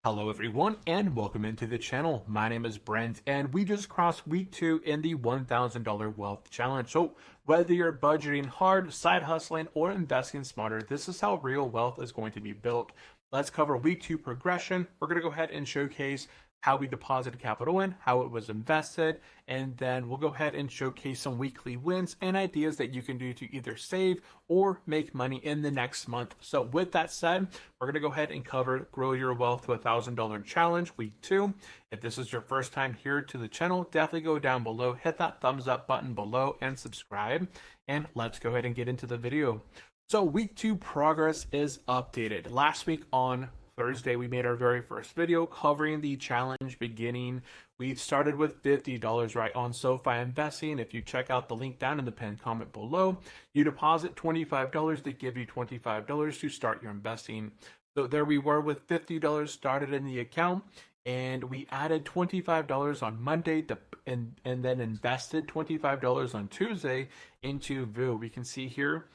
Hello everyone and welcome into the channel. My name is Brent and we just crossed week 2 in the $1,000 wealth challenge. So whether you're budgeting hard, side hustling, or investing smarter, this is how real wealth is going to be built. Let's cover week 2 progression. We're going to go ahead and showcase how we deposited capital in, how it was invested, and then we'll go ahead and showcase some weekly wins and ideas that you can do to either save or make money in the next month. So with that said, we're going to go ahead and cover Grow Your Wealth to $1,000 Challenge Week 2. If this is your first time here to the channel, definitely go down below, hit that thumbs up button below and subscribe. And let's go ahead and get into the video. So week 2 progress is updated. Last week on Thursday, we made our very first video covering the challenge beginning. We started with $50 right on SoFi Investing. If you check out the link down in the pinned comment below, you deposit $25. They give you $25 to start your investing. So there we were with $50 started in the account, and we added $25 on Monday and then invested $25 on Tuesday into VOO. We can see here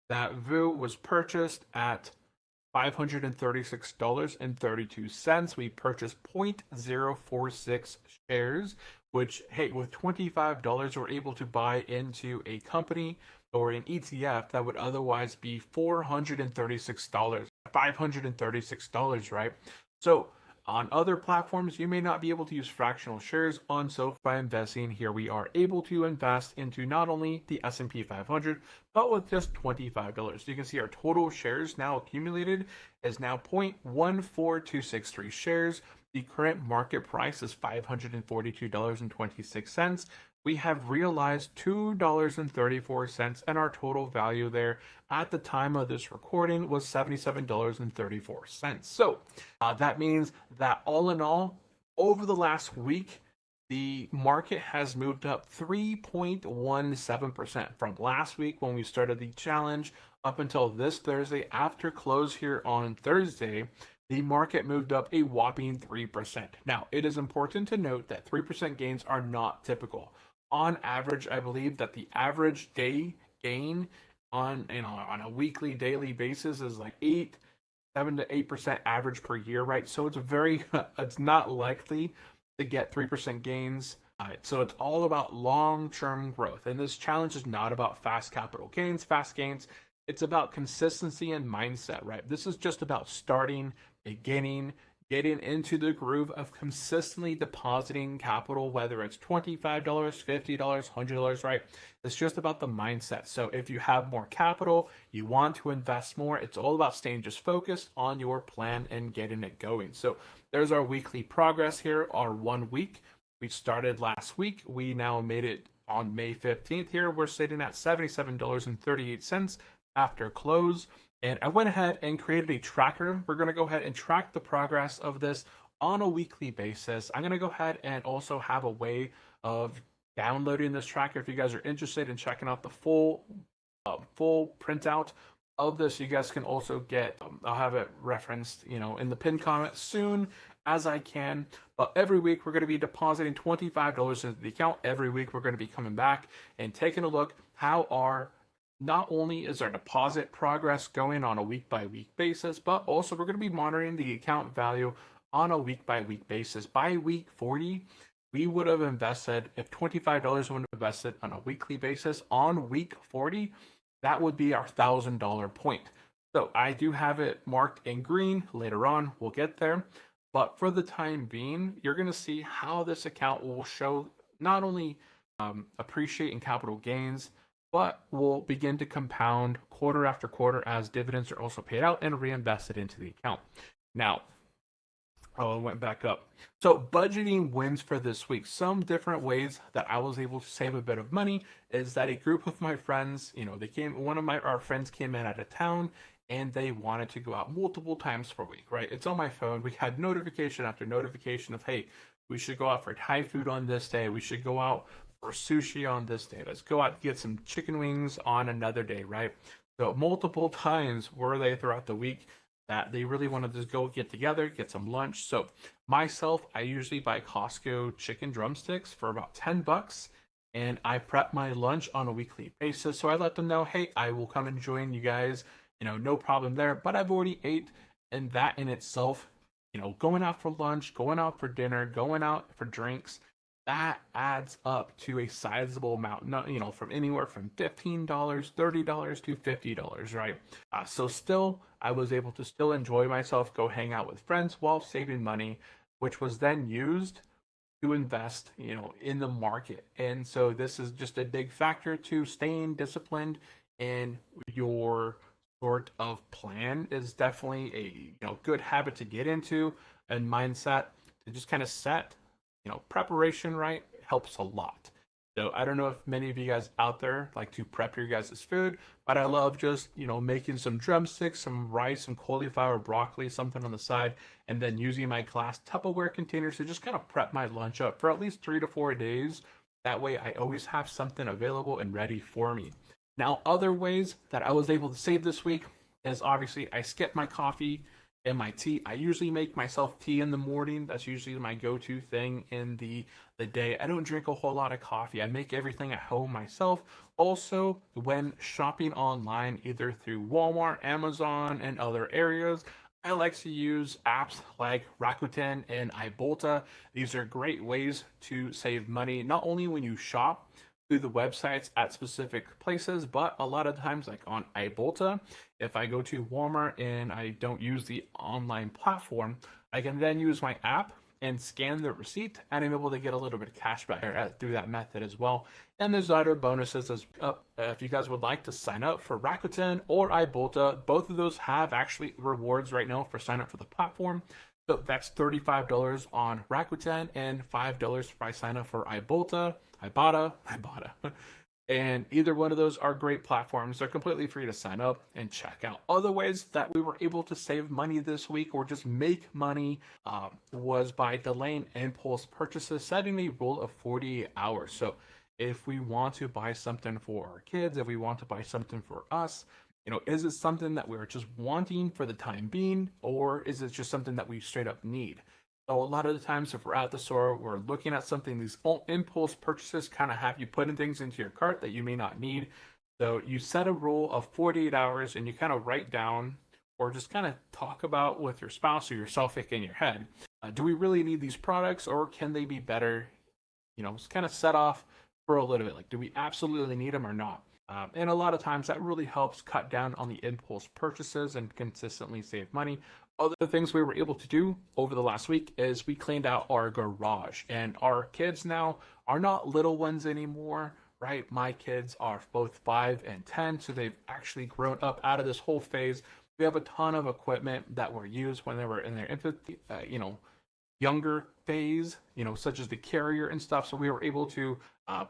that VOO was purchased at $536.32. We purchased 0.046 shares, which, hey, with $25, we're able to buy into a company or an ETF that would otherwise be $436, $536, right? So on other platforms, you may not be able to use fractional shares. On SoFi Investing, here we are able to invest into not only the S&P 500, but with just $25. You can see our total shares now accumulated is now 0.14263 shares. The current market price is $542.26. We have realized $2.34, and our total value there at the time of this recording was $77.34. So that means that all in all, over the last week, the market has moved up 3.17% from last week when we started the challenge up until this Thursday. After close here on Thursday, the market moved up a whopping 3%. Now, it is important to note that 3% gains are not typical. On average, I believe that the average day gain on a weekly, daily basis is like 7 to 8% average per year, right? So it's it's not likely to get 3% gains. So it's all about long-term growth. And this challenge is not about fast capital gains, fast gains. It's about consistency and mindset, right? This is just about starting, beginning, getting into the groove of consistently depositing capital, whether it's $25, $50, $100, right? It's just about the mindset. So if you have more capital, you want to invest more, it's all about staying just focused on your plan and getting it going. So there's our weekly progress here, our 1 week. We started last week. We now made it on May 15th here. We're sitting at $77.38 after close. And I went ahead and created a tracker. We're going to go ahead and track the progress of this on a weekly basis. I'm going to go ahead and also have a way of downloading this tracker. If you guys are interested in checking out the full printout of this, you guys can also get, I'll have it referenced, in the pinned comment soon as I can. But every week we're going to be depositing $25 into the account. Every week we're going to be coming back and taking a look not only is our deposit progress going on a week-by-week basis, but also we're going to be monitoring the account value on a week-by-week basis. By week 40, we would have invested, if $25 would have invested on a weekly basis, on week 40, that would be our $1,000 point. So I do have it marked in green. Later on, we'll get there. But for the time being, you're going to see how this account will show not only appreciate in capital gains, but will begin to compound quarter after quarter as dividends are also paid out and reinvested into the account. Now, it went back up. So budgeting wins for this week. Some different ways that I was able to save a bit of money is that a group of my friends, our friends came in out of town and they wanted to go out multiple times per week, right? It's on my phone. We had notification after notification of, hey, we should go out for Thai food on this day. We should go out for sushi on this day. Let's go out and get some chicken wings on another day, right? So multiple times were they throughout the week that they really wanted to go get together, get some lunch. So myself, I usually buy Costco chicken drumsticks for about $10, and I prep my lunch on a weekly basis. So I let them know, hey, I will come and join you guys, no problem there. But I've already ate, and that in itself going out for lunch, going out for dinner, going out for drinks, that adds up to a sizable amount, not, from anywhere from $15, $30 to $50, right? So still, I was able to still enjoy myself, go hang out with friends while saving money, which was then used to invest, in the market. And so this is just a big factor to staying disciplined in your sort of plan is definitely a good habit to get into and mindset to just kind of set preparation right helps a lot. So I don't know if many of you guys out there like to prep your guys' food, but I love just, making some drumsticks, some rice, some cauliflower, broccoli, something on the side, and then using my glass Tupperware containers to just kind of prep my lunch up for at least 3 to 4 days. That way I always have something available and ready for me. Now, other ways that I was able to save this week is obviously I skipped my coffee and my tea. I usually make myself tea in the morning. That's usually my go-to thing in the day. I don't drink a whole lot of coffee. I make everything at home myself. Also, when shopping online, either through Walmart, Amazon, and other areas, I like to use apps like Rakuten and Ibolta. These are great ways to save money, not only when you shop through the websites at specific places, but a lot of times, like on Ibolta, if I go to Walmart and I don't use the online platform, I can then use my app and scan the receipt, and I'm able to get a little bit of cash back through that method as well. And there's other bonuses as if you guys would like to sign up for Rakuten or Ibolta, both of those have actually rewards right now for sign up for the platform. So that's $35 on Rakuten and $5 if I sign up for Ibolta. Ibotta. And either one of those are great platforms. They're completely free to sign up and check out. Other ways that we were able to save money this week or just make money was by delaying impulse purchases, setting a rule of 48 hours. So if we want to buy something for our kids, if we want to buy something for us, is it something that we're just wanting for the time being, or is it just something that we straight up need? So a lot of the times, if we're at the store, we're looking at something. These impulse purchases kind of have you putting things into your cart that you may not need. So you set a rule of 48 hours, and you kind of write down, or just kind of talk about with your spouse or yourself in your head. Do we really need these products, or can they be better? It's kind of set off for a little bit. Like, do we absolutely need them or not? And a lot of times that really helps cut down on the impulse purchases and consistently save money. Other things we were able to do over the last week is we cleaned out our garage, and our kids now are not little ones anymore, right? My kids are both 5 and 10, so they've actually grown up out of this whole phase. We have a ton of equipment that were used when they were in their infancy, younger phase, such as the carrier and stuff. So we were able to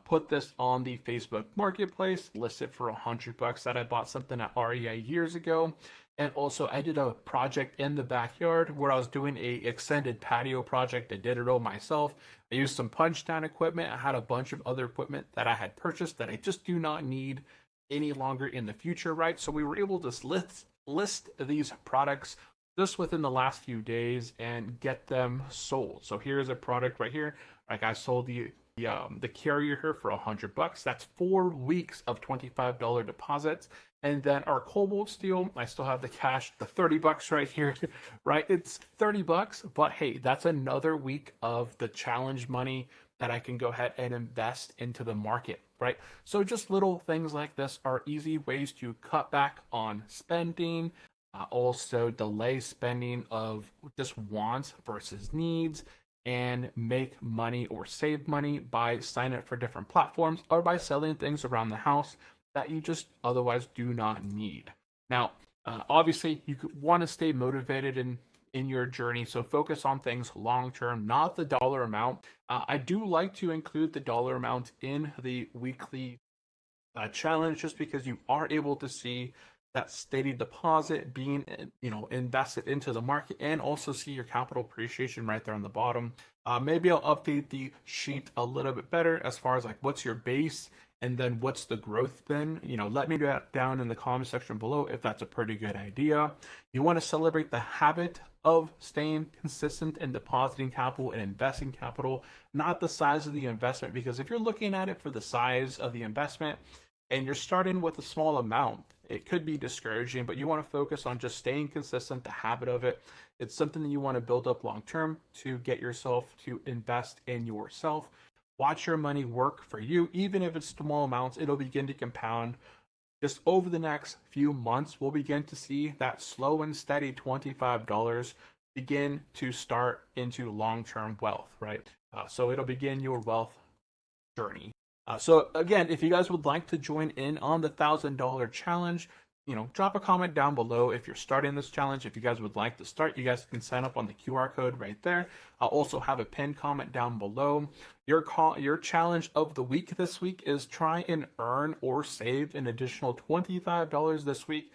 put this on the Facebook Marketplace, list it for $100 that I bought something at REI years ago. And also I did a project in the backyard where I was doing a extended patio project. I did it all myself. I used some punch down equipment. I had a bunch of other equipment that I had purchased that I just do not need any longer in the future, right? So we were able to list these products just within the last few days and get them sold. So here's a product right here. Like I sold the carrier here for $100. That's 4 weeks of $25 deposits. And then our cobalt steel, I still have the cash, the $30 right here, right? It's $30, but hey, that's another week of the challenge money that I can go ahead and invest into the market, right? So just little things like this are easy ways to cut back on spending, also delay spending of just wants versus needs, and make money or save money by signing up for different platforms or by selling things around the house that you just otherwise do not need. Now, obviously, you want to stay motivated in your journey, so focus on things long term, not the dollar amount. I do like to include the dollar amount in the weekly challenge just because you are able to see that steady deposit being invested into the market and also see your capital appreciation right there on the bottom. Maybe I'll update the sheet a little bit better as far as like what's your base and then what's the growth been. Let me do that down in the comment section below if that's a pretty good idea. You want to celebrate the habit of staying consistent and depositing capital and investing capital, not the size of the investment, because if you're looking at it for the size of the investment and you're starting with a small amount, it could be discouraging, but you want to focus on just staying consistent, the habit of it. It's something that you want to build up long term to get yourself to invest in yourself. Watch your money work for you, even if it's small amounts, it'll begin to compound. Just over the next few months, we'll begin to see that slow and steady $25 begin to start into long-term wealth, right? So it'll begin your wealth journey. So again, if you guys would like to join in on the $1,000 challenge, drop a comment down below if you're starting this challenge. If you guys would like to start, you guys can sign up on the QR code right there. I'll also have a pinned comment down below. Your challenge of the week this week is try and earn or save an additional $25 this week,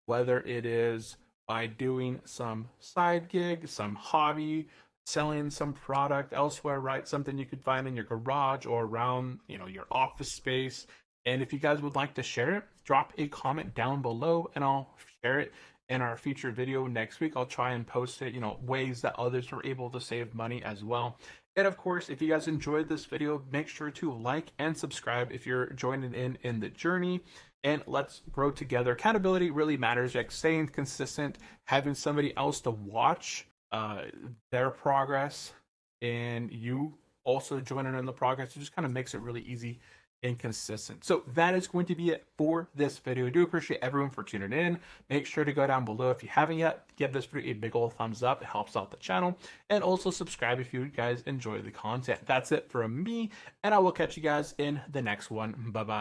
whether it is by doing some side gig, some hobby, selling some product elsewhere, right? Something you could find in your garage or around, your office space. And if you guys would like to share it, drop a comment down below and I'll share it in our future video next week. I'll try and post it, ways that others are able to save money as well. And of course, if you guys enjoyed this video, make sure to like and subscribe if you're joining in the journey. And let's grow together. Accountability really matters, like staying consistent, having somebody else to watch their progress, and you also joining in the progress. It just kind of makes it really easy and consistent. So that is going to be it for this video. I do appreciate everyone for tuning in. Make sure to go down below if you haven't yet. Give this video a big old thumbs up. It helps out the channel. And also subscribe if you guys enjoy the content. That's it from me, and I will catch you guys in the next one. Bye-bye.